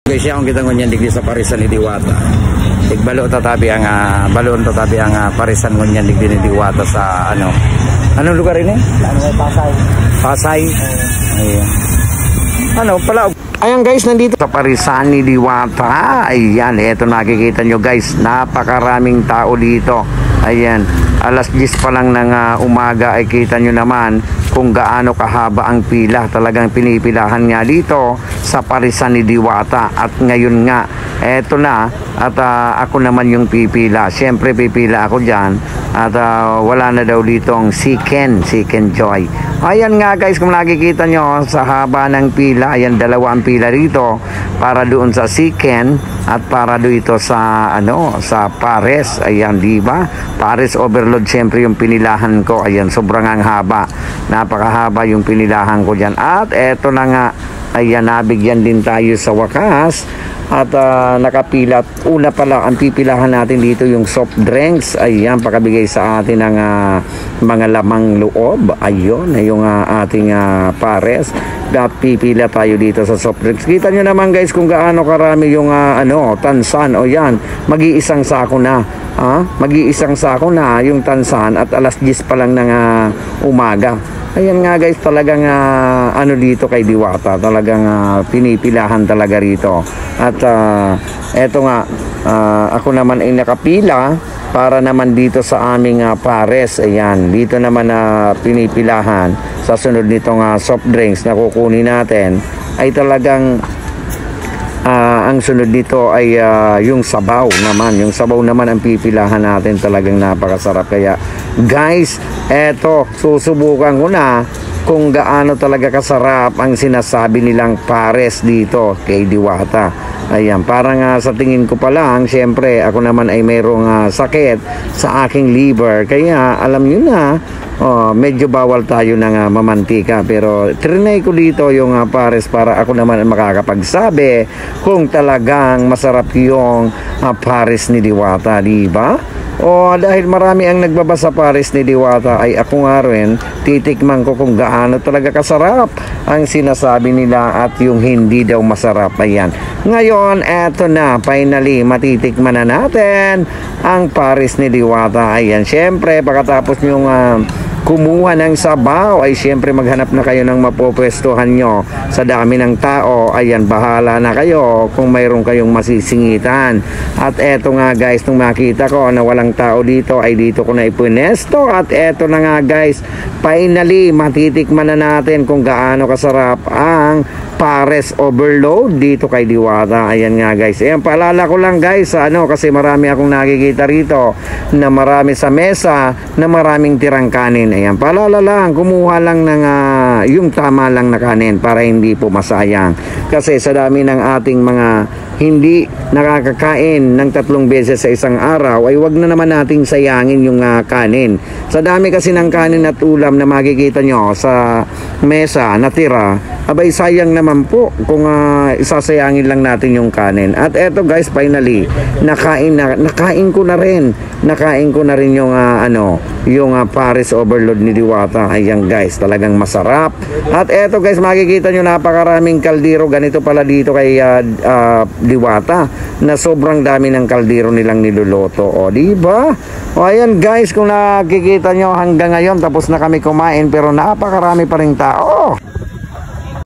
Guys, siya kung kita ngunyan digdi sa parisan ni Diwata. Igbalo tatabi ang balon tatabi ang parisan ngunyan digdi ni Diwata sa ano. Anong lugar ini? Pasay. Pasay. Ayan. Ano pala? Ayan guys, nandito sa parisan ni Diwata. Ayan, eto nakikita nyo guys, napakaraming tao dito. Ayan, alas 10 pa lang ng umaga ay kita nyo naman kung gaano kahaba ang pila. Talagang pinipilahan nga dito sa parisan ni Diwata. At ngayon nga, eto na, at ako naman yung pipila. Siyempre pipila ako dyan. At wala na daw ditong si Ken Joy. Ayan nga guys, kung nakikita nyo sa haba ng pila, ayan, dalawa ang pila rito para doon sa si Ken at para dito sa ano, sa Pares. Ayan, di ba? Pares Overload siyempre yung pinilahan ko. Ayan, sobrang ang haba. Napakahaba yung pinilahan ko diyan. At eto na nga, ayan, nabigyan din tayo sa wakas. At nakapilat. Una pala, ang pipilahan natin dito yung soft drinks. Ayan, pakabigay sa atin ng mga lamang loob. Ayun, yung ating Pares. Pipila tayo dito sa soft drinks. Kita nyo naman guys kung gaano karami yung tansan. O yan, mag-iisang sako na. Mag-iisang sako na yung tansan at alas 10 pa lang ng umaga. Ayan nga guys, talagang ano dito kay Diwata, talagang pinipilahan talaga rito. At eto nga, ako naman ay nakapila para naman dito sa aming Pares. Ayan, dito naman pinipilahan sa sunod nitong soft drinks na kukunin natin ay talagang ang sunod dito ay yung sabaw naman. Yung sabaw naman ang pipilahan natin, talagang napakasarap. Kaya guys, eto, susubukan ko na kung gaano talaga kasarap ang sinasabi nilang Pares dito kay Diwata. Ayan, parang sa tingin ko pa lang, syempre ako naman ay mayroong sakit sa aking liver. Kaya alam nyo na, medyo bawal tayo ng mamantika. Pero trinay ko dito yung Pares para ako naman makakapagsabi kung talagang masarap yung Pares ni Diwata, di ba? Dahil marami ang nagbabasa Pares ni Diwata, ay ako nga rin titikman ko kung gaano talaga kasarap ang sinasabi nila at yung hindi daw masarap. Ayan, ngayon eto na, finally matitikman na natin ang Pares ni Diwata. Ayan, syempre pagkatapos yung kumuha ng sabaw ay syempre maghanap na kayo ng mapopwestuhan nyo sa dami ng tao. Ayan, bahala na kayo kung mayroon kayong masisingitan. At eto nga guys, nung makita ko na walang tao dito ay dito ko na ipunesto. At eto na nga guys, finally matitikman na natin kung gaano kasarap ang Pares Overload dito kay Diwata. Ayan nga guys, ayan, paalala ko lang guys, kasi marami akong nakikita rito na marami sa mesa na maraming tirang kanin. Ayan, paalala lang, kumuha lang ng yung tama lang na kanin para hindi po masayang. Kasi sa dami ng ating mga hindi nakakakain ng 3 beses sa isang araw, ay wag na naman nating sayangin yung kanin. Sa dami kasi ng kanin at ulam na makikita nyo sa mesa natira, abay sayang naman po kung isasayangin lang natin yung kanin. At eto guys, finally nakain ko na rin yung yung Pares Overload ni Diwata. Ayan guys, talagang masarap. At eto guys, makikita nyo napakaraming kaldero. Ganito pala dito kay Diwata, na sobrang dami ng kaldero nilang niluluto. Diba? Ayan guys, kung nakikita nyo hanggang ngayon tapos na kami kumain pero napakarami pa rin tao.